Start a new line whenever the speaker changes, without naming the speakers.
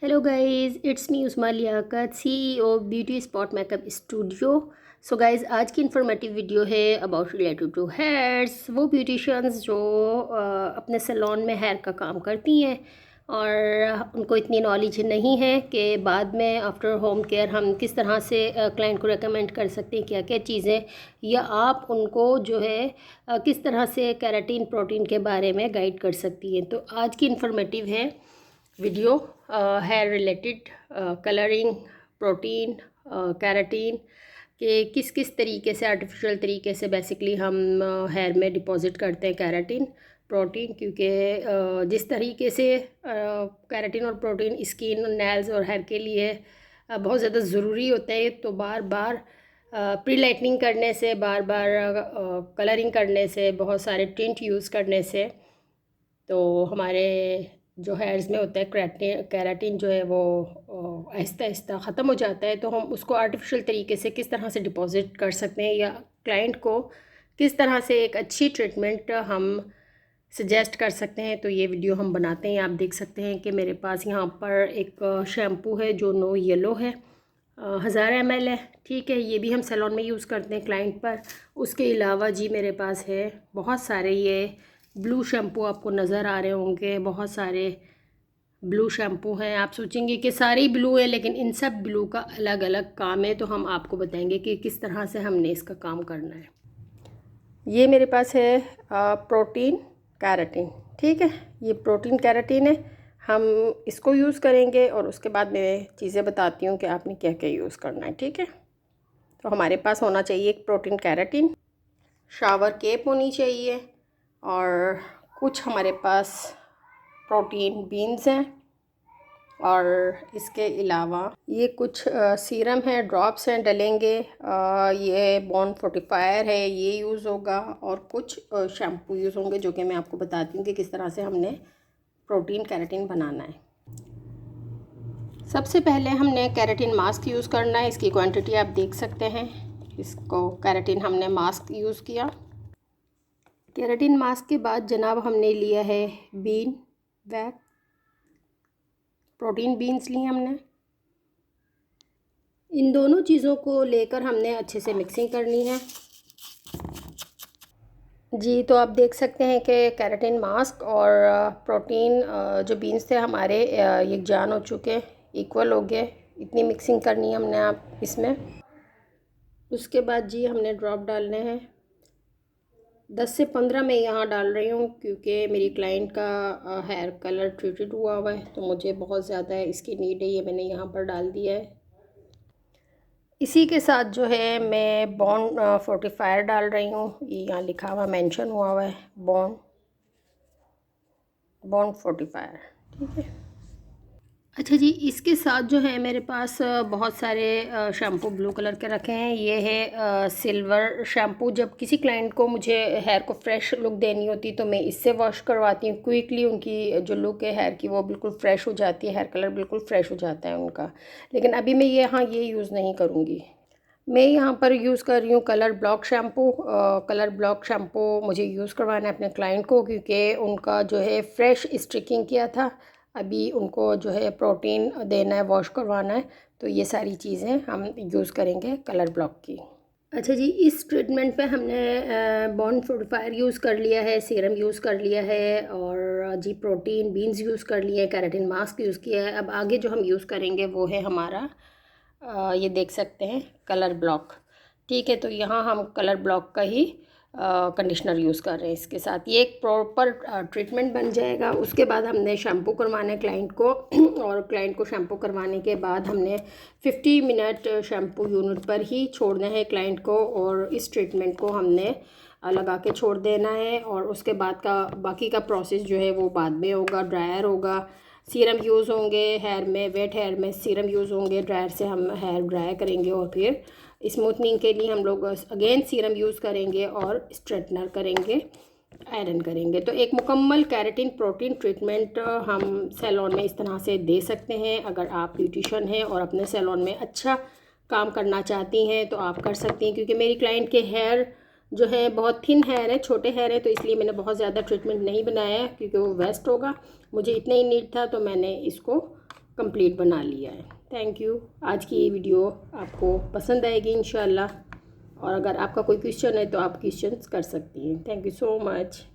Hello guys, it's me Usma Liyaqat, CEO beauty spot makeup studio. So guys, आज की informative video है about related to hairs. वो beauticians जो अपने सैलून में हेयर का काम करती हैं और उनको इतनी नॉलेज नहीं है कि बाद में आफ्टर होम केयर हम किस तरह से क्लाइंट को रेकमेंड कर सकते हैं क्या क्या चीज़ें, या आप उनको जो है किस तरह से केराटिन प्रोटीन के बारे में गाइड कर सकती हैं। तो आज की इन्फॉर्मेटिव है video hair related, colouring, protein, keratin के किस किस तरीके से आर्टिफिशियल तरीके से बेसिकली हम हेयर में डिपॉजिट करते हैं केराटिन प्रोटीन, क्योंकि जिस तरीके से केराटिन और प्रोटीन स्किन, नेल्स और हेयर के लिए बहुत ज़्यादा ज़रूरी होता है। तो बार बार प्री लाइटनिंग करने से, बार बार कलरिंग करने से, बहुत सारे टिंट यूज़ करने से तो हमारे जो हेयर्स में होता है केराटिन जो है वो आहिस्ता आहिस्ता ख़त्म हो जाता है। तो हम उसको आर्टिफिशियल तरीके से किस तरह से डिपॉजिट कर सकते हैं, या क्लाइंट को किस तरह से एक अच्छी ट्रीटमेंट हम सजेस्ट कर सकते हैं, तो ये वीडियो हम बनाते हैं। आप देख सकते हैं कि मेरे पास यहाँ पर एक शैम्पू है जो नो येलो है, 1000 ml है। ठीक है, ये भी हम सैलून में यूज़ करते हैं क्लाइंट पर। उसके अलावा जी मेरे पास है बहुत सारे ये ब्लू शैम्पू, आपको नज़र आ रहे होंगे बहुत सारे ब्लू शैम्पू हैं। आप सोचेंगे कि सारे ही ब्लू है, लेकिन इन सब ब्लू का अलग अलग काम है। तो हम आपको बताएंगे कि किस तरह से हमने इसका काम करना है। ये मेरे पास है प्रोटीन केराटिन। ठीक है, ये प्रोटीन केराटिन है, हम इसको यूज़ करेंगे और उसके बाद मैं चीज़ें बताती हूँ कि आपने क्या क्या यूज़ करना है। ठीक है, तो हमारे पास होना चाहिए एक प्रोटीन केराटिन, शावर केप होनी चाहिए, और कुछ हमारे पास प्रोटीन बीन्स हैं, और इसके अलावा ये कुछ सीरम है, ड्रॉप्स हैं डलेंगे। ये बॉन फोर्टिफायर है, ये यूज़ होगा, और कुछ शैम्पू यूज़ होंगे जो कि मैं आपको बताती हूँ कि किस तरह से हमने प्रोटीन केराटिन बनाना है। सबसे पहले हमने केराटिन मास्क यूज़ करना है। इसकी क्वांटिटी आप देख सकते हैं। इसको केराटिन हमने मास्क यूज़ किया। केराटिन मास्क के बाद जनाब हमने लिया है बीन वैक, प्रोटीन बीन्स ली हमने। इन दोनों चीज़ों को लेकर हमने अच्छे से मिक्सिंग करनी है जी। तो आप देख सकते हैं कि केराटिन मास्क और प्रोटीन जो बीन्स थे हमारे यकजान हो चुके, इक्वल हो गए। इतनी मिक्सिंग करनी है हमने आप इसमें। उसके बाद जी हमने ड्रॉप डालने हैं, 10 से 15 मैं यहाँ डाल रही हूँ, क्योंकि मेरी क्लाइंट का हेयर कलर ट्रीटेड हुआ है, तो मुझे बहुत ज़्यादा इसकी नीड है। ये मैंने यहाँ पर डाल दिया है। इसी के साथ जो है मैं बॉन्ड फोर्टिफायर डाल रही हूँ। ये यहाँ लिखा हुआ मेंशन हुआ है बॉन्ड फोर्टिफायर। ठीक है, अच्छा जी, इसके साथ जो है मेरे पास बहुत सारे शैम्पू ब्लू कलर के रखे हैं। ये है सिल्वर शैम्पू। जब किसी क्लाइंट को मुझे हेयर को फ्रेश लुक देनी होती तो मैं इससे वॉश करवाती हूँ। क्विकली उनकी जो लुक है हेयर की वो बिल्कुल फ्रेश हो जाती है, हेयर कलर बिल्कुल फ्रेश हो जाता है उनका। लेकिन अभी मैं ये यूज़ नहीं करूँगी। मैं यहाँ पर यूज़ कर रही हूँ colour block shampoo. Colour block shampoo मुझे यूज़ करवाना है अपने क्लाइंट को, क्योंकि उनका जो है फ्रेश स्ट्रिकिंग किया था, अभी उनको जो है प्रोटीन देना है, वॉश करवाना है। तो ये सारी चीज़ें हम यूज़ करेंगे कलर ब्लॉक की। अच्छा जी, इस ट्रीटमेंट पे हमने बॉन्ड फोर्टिफायर यूज़ कर लिया है, सीरम यूज़ कर लिया है, और जी प्रोटीन बीन्स यूज़ कर लिए हैं, केराटिन मास्क यूज़ किया है। अब आगे जो हम यूज़ करेंगे वो है हमारा ये देख सकते हैं कलर ब्लॉक। ठीक है, तो यहाँ हम कलर ब्लॉक का ही कंडीशनर यूज़ कर रहे हैं इसके साथ। ये एक प्रॉपर ट्रीटमेंट बन जाएगा। उसके बाद हमने शैम्पू करवाना है क्लाइंट को और क्लाइंट को शैम्पू करवाने के बाद हमने 50 मिनट शैम्पू यूनिट पर ही छोड़ना है क्लाइंट को, और इस ट्रीटमेंट को हमने लगा के छोड़ देना है। और उसके बाद का बाकी का प्रोसेस जो है वो बाद में होगा। ड्रायर होगा, सीरम यूज़ होंगे हेयर में, वेट हेयर में सीरम यूज़ होंगे, ड्रायर से हम हेयर ड्राई करेंगे, और फिर स्मूथनिंग के लिए हम लोग अगेन सीरम यूज़ करेंगे और स्ट्रेटनर करेंगे, आयरन करेंगे। तो एक मुकम्मल केराटिन प्रोटीन ट्रीटमेंट हम सैलून में इस तरह से दे सकते हैं। अगर आप ब्यूटिशियन हैं और अपने सैलून में अच्छा काम करना चाहती हैं तो आप कर सकती हैं, क्योंकि मेरी क्लाइंट के हेयर जो है बहुत थिन हेयर है, छोटे हेयर है, तो इसलिए मैंने बहुत ज़्यादा ट्रीटमेंट नहीं बनाया है, क्योंकि वो वेस्ट होगा। मुझे इतना ही नीड था तो मैंने इसको कंप्लीट बना लिया है। Thank you. आज की ये वीडियो आपको पसंद आएगी इंशाल्लाह, और अगर आपका कोई क्वेश्चन है तो आप क्वेश्चंस कर सकती हैं। Thank you so much.